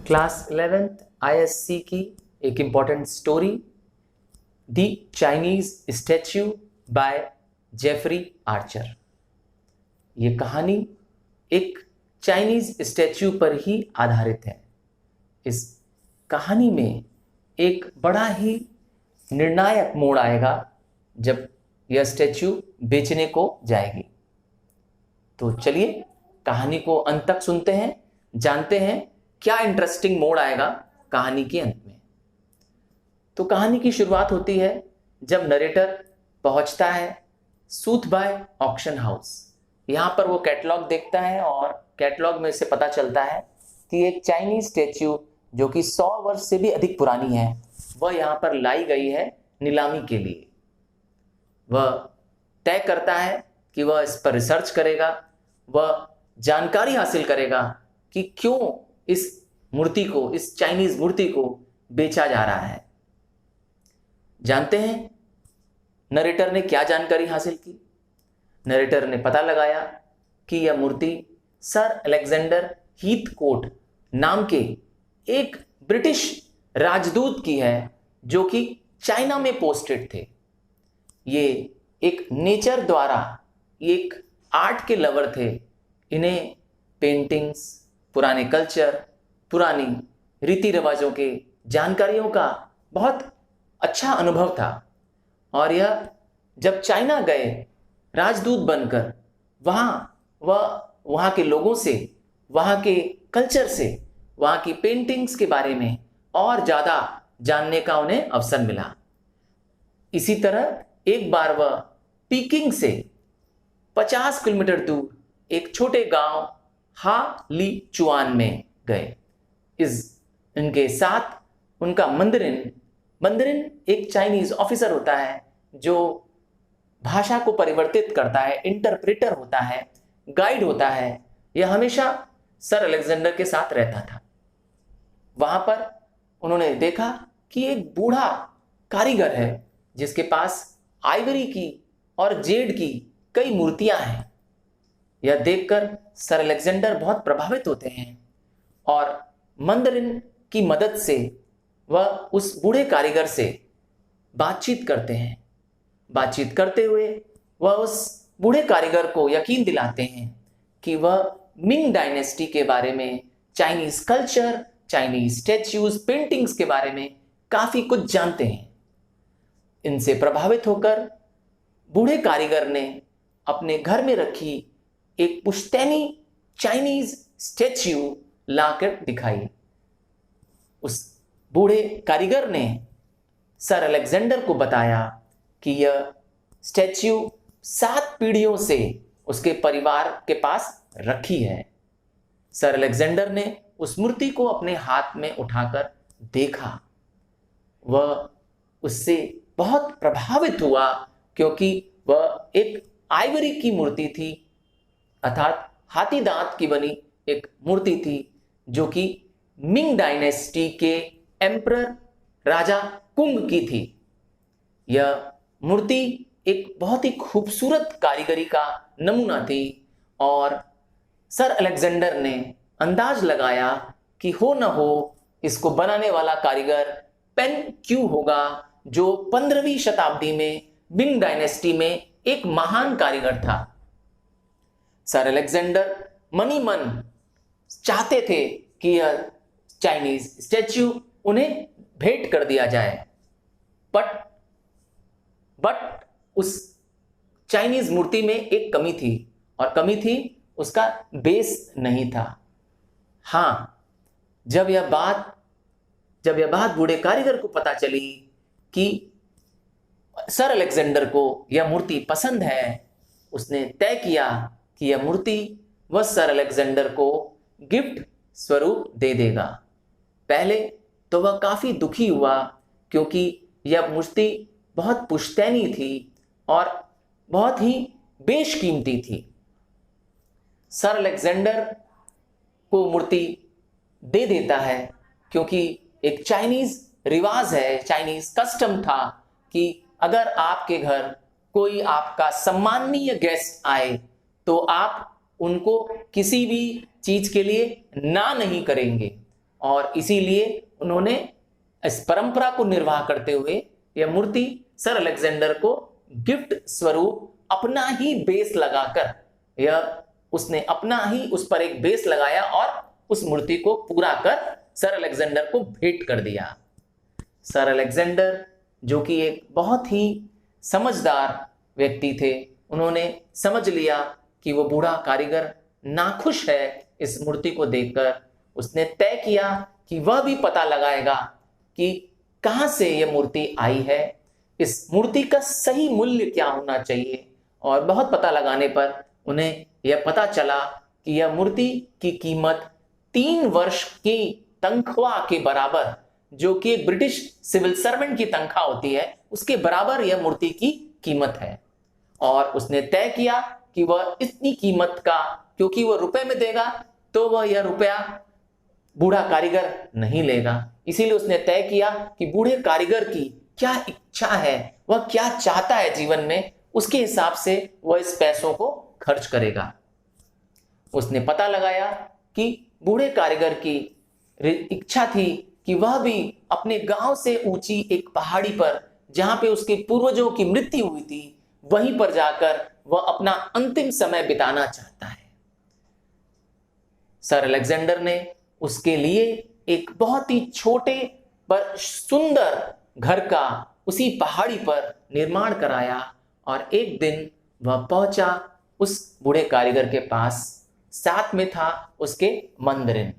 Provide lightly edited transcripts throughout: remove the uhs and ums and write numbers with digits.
Class 11th ISC की एक important story, the Chinese statue by Jeffrey Archer. ये कहानी एक चाइनीज स्टैच्यू पर ही आधारित है। इस कहानी में एक बड़ा ही निर्णायक मोड़ आएगा जब यह स्टैच्यू बेचने को जाएगी। तो चलिए कहानी को अंत तक सुनते हैं, जानते हैं क्या इंटरेस्टिंग मोड़ आएगा कहानी के अंत में। तो कहानी की शुरुआत होती है जब नरेटर पहुंचता है सूथबाय ऑक्शन हाउस। यहाँ पर वो कैटलॉग देखता है और कैटलॉग में से पता चलता है कि एक चाइनीज स्टैच्यू जो कि 100 वर्ष से भी अधिक पुरानी है, वह यहाँ पर लाई गई है नीलामी के लिए। वह तय करता है कि वह इस पर रिसर्च करेगा, वह जानकारी हासिल करेगा कि क्यों इस मूर्ति को, इस चाइनीज मूर्ति को बेचा जा रहा है। जानते हैं नरेटर ने क्या जानकारी हासिल की। नरेटर ने पता लगाया कि यह मूर्ति सर अलेक्जेंडर हीथकोट नाम के एक ब्रिटिश राजदूत की है जो कि चाइना में पोस्टेड थे। ये एक नेचर द्वारा एक आर्ट के लवर थे। इन्हें पेंटिंग्स, पुराने कल्चर, पुरानी रीति रिवाजों के जानकारियों का बहुत अच्छा अनुभव था। और यह जब चाइना गए राजदूत बनकर, वहाँ के लोगों से, वहाँ के कल्चर से, वहाँ की पेंटिंग्स के बारे में और ज़्यादा जानने का उन्हें अवसर मिला। इसी तरह एक बार वह पीकिंग से 50 किलोमीटर दूर एक छोटे गांव हा ली चुआन में गए। इनके साथ उनका मंदरिन एक चाइनीज ऑफिसर होता है जो भाषा को परिवर्तित करता है, इंटरप्रेटर होता है, गाइड होता है। यह हमेशा सर अलेक्जेंडर के साथ रहता था। वहां पर उन्होंने देखा कि एक बूढ़ा कारीगर है जिसके पास आइवरी की और जेड की कई मूर्तियां हैं। यह देखकर सर अलेक्जेंडर बहुत प्रभावित होते हैं और मंदरिन की मदद से वह उस बूढ़े कारीगर से बातचीत करते हैं। बातचीत करते हुए वह उस बूढ़े कारीगर को यकीन दिलाते हैं कि वह मिंग डायनेस्टी के बारे में, Chinese culture, Chinese statues, paintings के बारे में काफी कुछ जानते हैं। इनसे प्रभावित होकर बूढ़े कारीगर ने अपने घर में रखी एक पुश्तैनी चाइनीज स्टैच्यू लाकर दिखाई। उस बूढ़े कारीगर ने सर अलेक्जेंडर को बताया कि यह स्टैच्यू 7 पीढ़ियों से उसके परिवार के पास रखी है। सर अलेक्जेंडर ने उस मूर्ति को अपने हाथ में उठाकर देखा। वह उससे बहुत प्रभावित हुआ क्योंकि वह एक आइवरी की मूर्ति थी, अर्थात हाथी दांत की बनी एक मूर्ति थी जो कि मिंग डायनेस्टी के एम्परर राजा कुंग की थी। यह मूर्ति एक बहुत ही खूबसूरत कारीगरी का नमूना थी और सर अलेक्जेंडर ने अंदाज लगाया कि हो न हो इसको बनाने वाला कारीगर पेन क्यू होगा, जो 15वीं शताब्दी में मिंग डायनेस्टी में एक महान कारीगर था। सर अलेक्जेंडर मनी मन चाहते थे कि यह चाइनीज स्टैच्यू उन्हें भेंट कर दिया जाए, बट उस चाइनीज मूर्ति में एक कमी थी और कमी थी उसका बेस नहीं था। हाँ, जब यह बात बूढ़े कारीगर को पता चली कि सर अलेक्जेंडर को यह मूर्ति पसंद है, उसने तय किया कि यह मूर्ति वह सर अलेक्जेंडर को गिफ्ट स्वरूप दे देगा। पहले तो वह काफी दुखी हुआ क्योंकि यह मूर्ति बहुत पुश्तैनी थी और बहुत ही बेशकीमती थी। सर अलेक्जेंडर को मूर्ति दे देता है क्योंकि एक चाइनीज रिवाज है, चाइनीज कस्टम था कि अगर आपके घर कोई आपका सम्माननीय गेस्ट आए तो आप उनको किसी भी चीज के लिए ना नहीं करेंगे। और इसीलिए उन्होंने इस परंपरा को निर्वाह करते हुए यह मूर्ति सर अलेक्जेंडर को गिफ्ट स्वरूप अपना ही बेस लगाकर, यह उसने अपना ही उस पर एक बेस लगाया और उस मूर्ति को पूरा कर सर अलेक्जेंडर को भेंट कर दिया। सर अलेक्जेंडर जो कि एक बहुत ही समझदार व्यक्ति थे, उन्होंने समझ लिया कि वो बूढ़ा कारीगर नाखुश है इस मूर्ति को देखकर। उसने तय किया कि वह भी पता लगाएगा कि कहां से यह मूर्ति आई है, इस मूर्ति का सही मूल्य क्या होना चाहिए। और बहुत पता लगाने पर उन्हें यह पता चला कि यह मूर्ति की कीमत 3 वर्ष की तनख्वाह के बराबर, जो कि एक ब्रिटिश सिविल सर्वेंट की तनख्वाह होती है, उसके बराबर यह मूर्ति की कीमत है। और उसने तय किया कि वह इतनी कीमत का, क्योंकि वह रुपए में देगा तो वह यह रुपया बूढ़ा कारीगर नहीं लेगा, इसीलिए उसने तय किया कि बूढ़े कारीगर की क्या इच्छा है, वह क्या चाहता है जीवन में, उसके हिसाब से वह इस पैसों को खर्च करेगा। उसने पता लगाया कि बूढ़े कारीगर की इच्छा थी कि वह भी अपने गांव से ऊंची एक पहाड़ी पर, जहां पे उसके पूर्वजों की मृत्यु हुई थी, वहीं पर जाकर वह अपना अंतिम समय बिताना चाहता है। सर अलेक्जेंडर ने उसके लिए एक बहुत ही छोटे पर सुंदर घर का उसी पहाड़ी पर निर्माण कराया। और एक दिन वह पहुंचा उस बूढ़े कारीगर के पास, साथ में था उसके मंदरिन।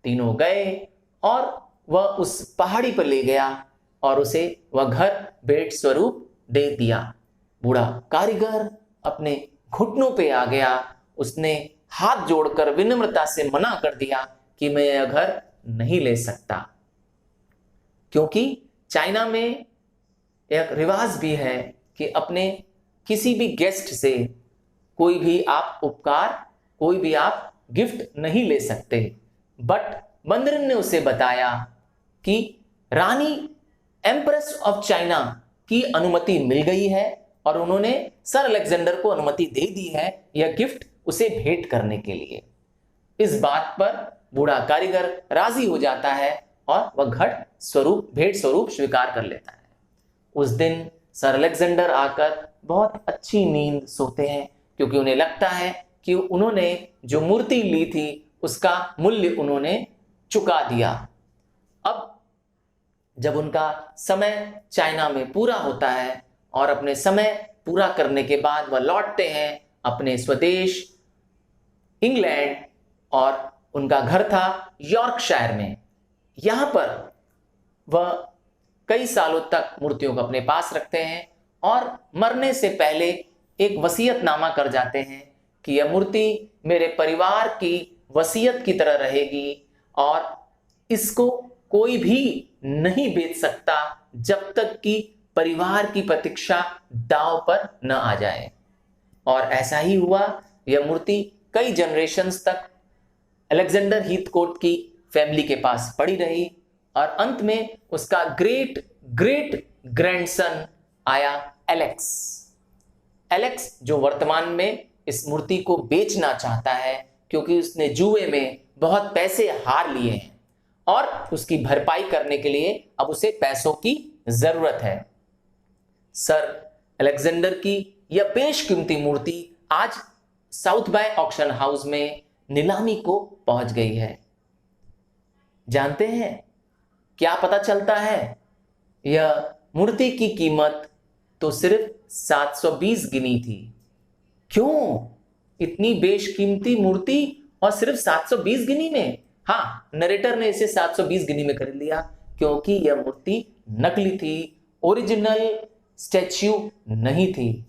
तीनों गए और वह उस पहाड़ी पर ले गया और उसे वह घर भेंट स्वरूप दे दिया। बूढ़ा कारीगर अपने घुटनों पे आ गया, उसने हाथ जोड़कर विनम्रता से मना कर दिया कि मैं यह घर नहीं ले सकता, क्योंकि चाइना में एक रिवाज भी है कि अपने किसी भी गेस्ट से कोई भी आप उपकार, कोई भी आप गिफ्ट नहीं ले सकते। बट मंदरिन ने उसे बताया कि रानी एम्प्रेस ऑफ चाइना की अनुमति मिल गई है और उन्होंने सर अलेक्जेंडर को अनुमति दे दी है यह गिफ्ट उसे भेंट करने के लिए। इस बात पर बूढ़ा कारीगर राजी हो जाता है और वह घट स्वरूप, भेंट स्वरूप स्वीकार कर लेता है। उस दिन सर अलेक्जेंडर आकर बहुत अच्छी नींद सोते हैं, क्योंकि उन्हें लगता है कि उन्होंने जो मूर्ति ली थी उसका मूल्य उन्होंने चुका दिया। अब जब उनका समय चाइना में पूरा होता है और अपने समय पूरा करने के बाद वह लौटते हैं अपने स्वदेश इंग्लैंड, और उनका घर था यॉर्कशायर में। यहां पर वह कई सालों तक मूर्तियों को अपने पास रखते हैं और मरने से पहले एक वसीयतनामा कर जाते हैं कि यह मूर्ति मेरे परिवार की वसीयत की तरह रहेगी और इसको कोई भी नहीं बेच सकता जब तक कि परिवार की प्रतीक्षा दांव पर न आ जाए। और ऐसा ही हुआ। यह मूर्ति कई जनरेशन्स तक अलेक्जेंडर हीथकोट की फैमिली के पास पड़ी रही और अंत में उसका ग्रेट ग्रेट ग्रैंडसन आया एलेक्स, जो वर्तमान में इस मूर्ति को बेचना चाहता है, क्योंकि उसने जुए में बहुत पैसे हार लिए हैं और उसकी भरपाई करने के लिए अब उसे पैसों की जरूरत है। सर अलेक्जेंडर की यह बेशकीमती मूर्ति आज साउथ बाय ऑक्शन हाउस में नीलामी को पहुंच गई है। जानते हैं क्या पता चलता है? यह मूर्ति की कीमत तो सिर्फ 720 गिनी थी। क्यों इतनी बेशकीमती मूर्ति और सिर्फ 720 गिनी में? हाँ, नरेटर ने इसे 720 गिनी में खरीद लिया क्योंकि यह मूर्ति नकली थी, ओरिजिनल स्टैच्यू नहीं थी।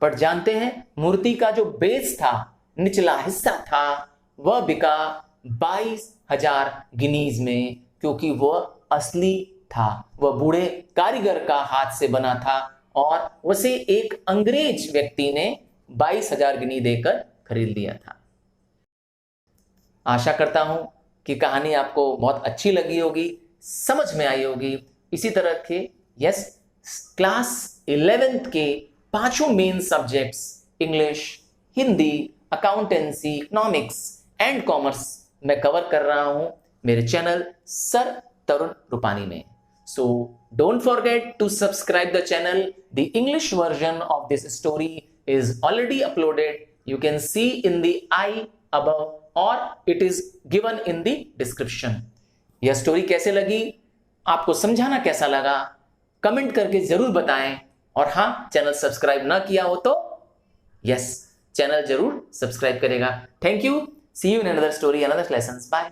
पर जानते हैं मूर्ति का जो बेस था, निचला हिस्सा था, वह बिका 22,000 गिनीज में, क्योंकि वह असली था। वह बूढ़े कारीगर का हाथ से बना था और उसे एक अंग्रेज व्यक्ति ने 22,000 गिनी देकर खरीद लिया था। आशा करता हूं कि कहानी आपको बहुत अच्छी लगी होगी, समझ में आई होगी। इसी तरह के क्लास 11th के 5 main subjects English, Hindi, accountancy, economics and commerce मैं कवर कर रहा हूं। मेरे चैनल सर तरुण रूपानी में। So don't forget to subscribe the channel. The English version of this story is already uploaded. You can see in the i above और it is given in the description. यह story कैसे लगी, आपको समझाना कैसा लगा, comment करके जरूर बताएं। और हाँ, चैनल सब्सक्राइब ना किया हो तो यस, चैनल जरूर सब्सक्राइब करेगा। Thank you. See you in another story, another lessons. Bye.